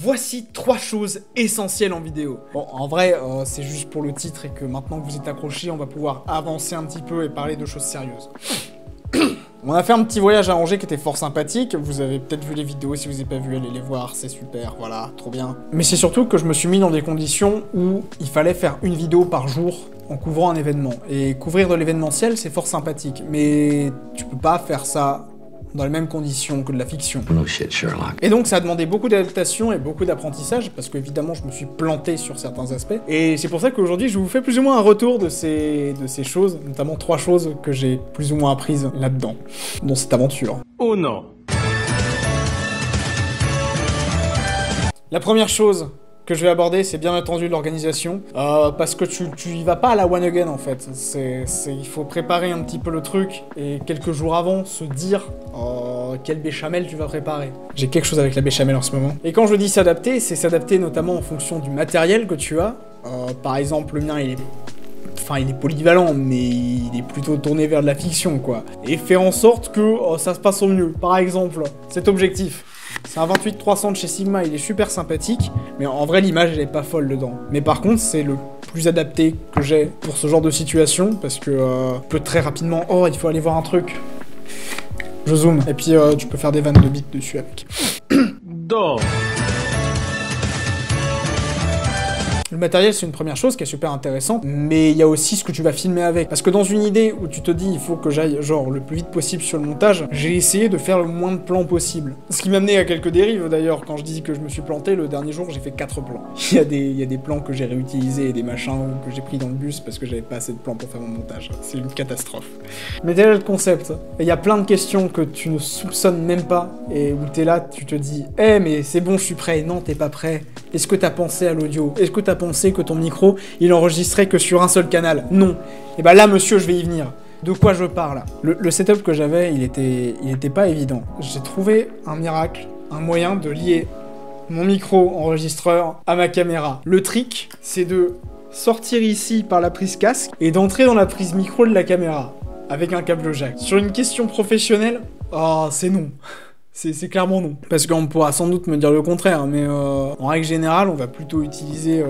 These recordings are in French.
Voici 3 choses essentielles en vidéo. Bon, en vrai, c'est juste pour le titre et que maintenant que vous êtes accrochés, on va pouvoir avancer un petit peu et parler de choses sérieuses. On a fait un petit voyage à Angers qui était fort sympathique. Vous avez peut-être vu les vidéos, si vous n'avez pas vu, allez les voir, c'est super, voilà, trop bien. Mais c'est surtout que je me suis mis dans des conditions où il fallait faire une vidéo par jour en couvrant un événement. Et couvrir de l'événementiel, c'est fort sympathique, mais tu peux pas faire ça dans les mêmes conditions que de la fiction. No shit, Sherlock. Et donc ça a demandé beaucoup d'adaptation et beaucoup d'apprentissage, parce qu'évidemment je me suis planté sur certains aspects. Et c'est pour ça qu'aujourd'hui je vous fais plus ou moins un retour de ces choses, notamment 3 choses que j'ai plus ou moins apprises là-dedans, dans cette aventure. Oh non. La première chose que je vais aborder, c'est bien entendu l'organisation, parce que tu y vas pas à la one again en fait. Il faut préparer un petit peu le truc et quelques jours avant se dire quelle béchamel tu vas préparer. J'ai quelque chose avec la béchamel en ce moment. Et quand je dis s'adapter, c'est s'adapter notamment en fonction du matériel que tu as. Par exemple, le mien il est polyvalent, mais il est plutôt tourné vers de la fiction quoi. Et faire en sorte que ça se passe au mieux. Par exemple, cet objectif. C'est un 28-300 de chez Sigma, il est super sympathique, mais en vrai l'image elle est pas folle dedans. Mais par contre c'est le plus adapté que j'ai pour ce genre de situation, parce que tu peux très rapidement, oh il faut aller voir un truc. Je zoome, et puis tu peux faire des vannes de bits dessus avec. Dors. Le matériel, c'est une première chose qui est super intéressante, mais il y a aussi ce que tu vas filmer avec. Parce que dans une idée où tu te dis il faut que j'aille genre le plus vite possible sur le montage, j'ai essayé de faire le moins de plans possible. Ce qui m'a amené à quelques dérives d'ailleurs. Quand je dis que je me suis planté, le dernier jour j'ai fait 4 plans. Il y a des plans que j'ai réutilisés et des machins que j'ai pris dans le bus parce que j'avais pas assez de plans pour faire mon montage. C'est une catastrophe. Mais tel est le concept. Et il y a plein de questions que tu ne soupçonnes même pas et où t'es là, tu te dis « Eh mais c'est bon, je suis prêt. » Non, t'es pas prêt. Est-ce que t'as pensé à l'audio? Est-ce que t'as pensé que ton micro, il enregistrait que sur un seul canal? Non. Et bah là, monsieur, je vais y venir. De quoi je parle? Le setup que j'avais, il était pas évident. J'ai trouvé un miracle, un moyen de lier mon micro enregistreur à ma caméra. Le trick, c'est de sortir ici par la prise casque et d'entrer dans la prise micro de la caméra avec un câble jack. Sur une question professionnelle, c'est non. C'est clairement non. Parce qu'on pourra sans doute me dire le contraire, mais en règle générale, on va plutôt utiliser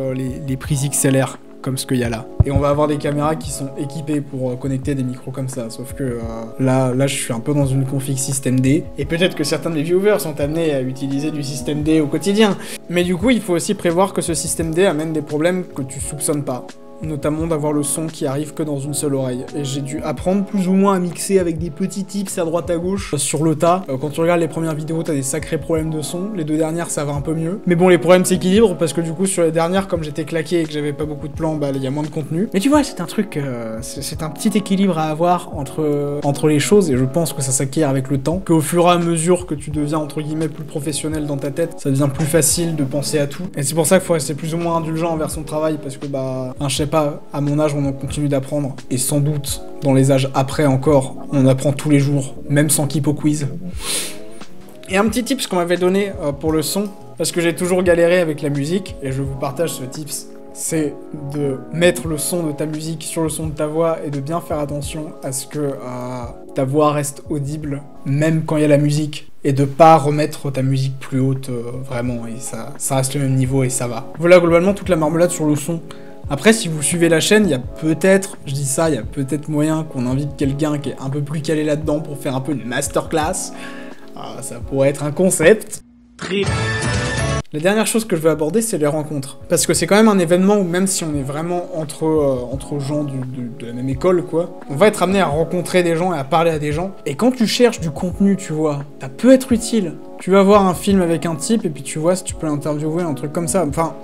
les prises XLR, comme ce qu'il y a là. Et on va avoir des caméras qui sont équipées pour connecter des micros comme ça, sauf que là, je suis un peu dans une config système D, et peut-être que certains de mes viewers sont amenés à utiliser du système D au quotidien. Mais du coup, il faut aussi prévoir que ce système D amène des problèmes que tu soupçonnes pas. Notamment d'avoir le son qui arrive que dans une seule oreille. Et j'ai dû apprendre plus ou moins à mixer avec des petits tips à droite à gauche sur le tas. Quand tu regardes les premières vidéos, t'as des sacrés problèmes de son. Les 2 dernières, ça va un peu mieux. Mais bon, les problèmes s'équilibrent parce que du coup, sur les dernières, comme j'étais claqué et que j'avais pas beaucoup de plans, bah il y a moins de contenu. Mais tu vois, c'est un truc, c'est un petit équilibre à avoir entre les choses, et je pense que ça s'acquiert avec le temps. Qu'au fur et à mesure que tu deviens entre guillemets plus professionnel dans ta tête, ça devient plus facile de penser à tout. Et c'est pour ça qu'il faut rester plus ou moins indulgent envers son travail, parce que je sais pas, à mon âge on en continue d'apprendre, et sans doute dans les âges après encore, on apprend tous les jours, même sans Kipo Quiz. Et un petit tips qu'on m'avait donné pour le son, parce que j'ai toujours galéré avec la musique, et je vous partage ce tips, c'est de mettre le son de ta musique sur le son de ta voix et de bien faire attention à ce que ta voix reste audible, même quand il y a la musique, et de pas remettre ta musique plus haute, vraiment, et ça reste le même niveau et ça va. Voilà globalement toute la marmelade sur le son. Après, si vous suivez la chaîne, il y a peut-être, je dis ça, il y a peut-être moyen qu'on invite quelqu'un qui est un peu plus calé là-dedans pour faire un peu une masterclass. Ça pourrait être un concept. La dernière chose que je veux aborder, c'est les rencontres. Parce que c'est quand même un événement où même si on est vraiment entre gens de la même école, quoi, on va être amené à rencontrer des gens et à parler à des gens. Et quand tu cherches du contenu, tu vois, ça peut être utile. Tu vas voir un film avec un type et puis tu vois si tu peux l'interviewer, un truc comme ça. Enfin,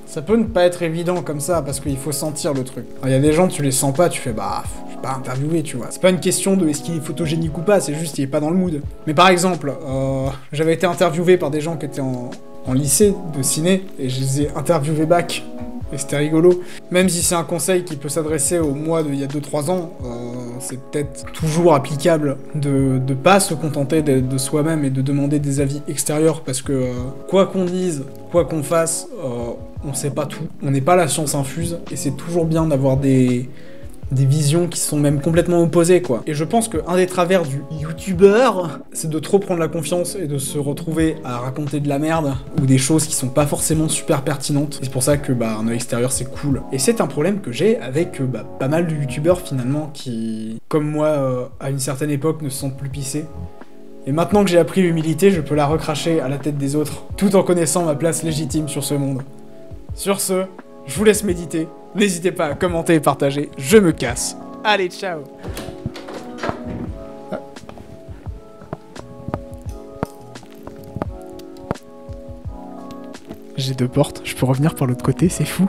ça peut ne pas être évident comme ça, parce qu'il faut sentir le truc. Il y a des gens, tu les sens pas, tu fais je vais pas interviewer, tu vois. C'est pas une question de est-ce qu'il est photogénique ou pas, c'est juste il est pas dans le mood. Mais par exemple, j'avais été interviewé par des gens qui étaient en lycée de ciné, et je les ai interviewés back, et c'était rigolo. Même si c'est un conseil qui peut s'adresser au moi d'il y a 2-3 ans, c'est peut-être toujours applicable de pas se contenter de soi-même et de demander des avis extérieurs, parce que quoi qu'on dise, quoi qu'on fasse, on sait pas tout. On n'est pas la science infuse, et c'est toujours bien d'avoir des des visions qui sont même complètement opposées, quoi. Et je pense qu'un des travers du youtubeur, c'est de trop prendre la confiance et de se retrouver à raconter de la merde ou des choses qui sont pas forcément super pertinentes. Et c'est pour ça que un œil extérieur c'est cool. Et c'est un problème que j'ai avec pas mal de youtubeurs finalement qui, comme moi, à une certaine époque ne se sentent plus pissés. Et maintenant que j'ai appris l'humilité, je peux la recracher à la tête des autres, tout en connaissant ma place légitime sur ce monde. Sur ce, je vous laisse méditer. N'hésitez pas à commenter et partager. Je me casse. Allez, ciao. J'ai 2 portes, je peux revenir par l'autre côté, c'est fou.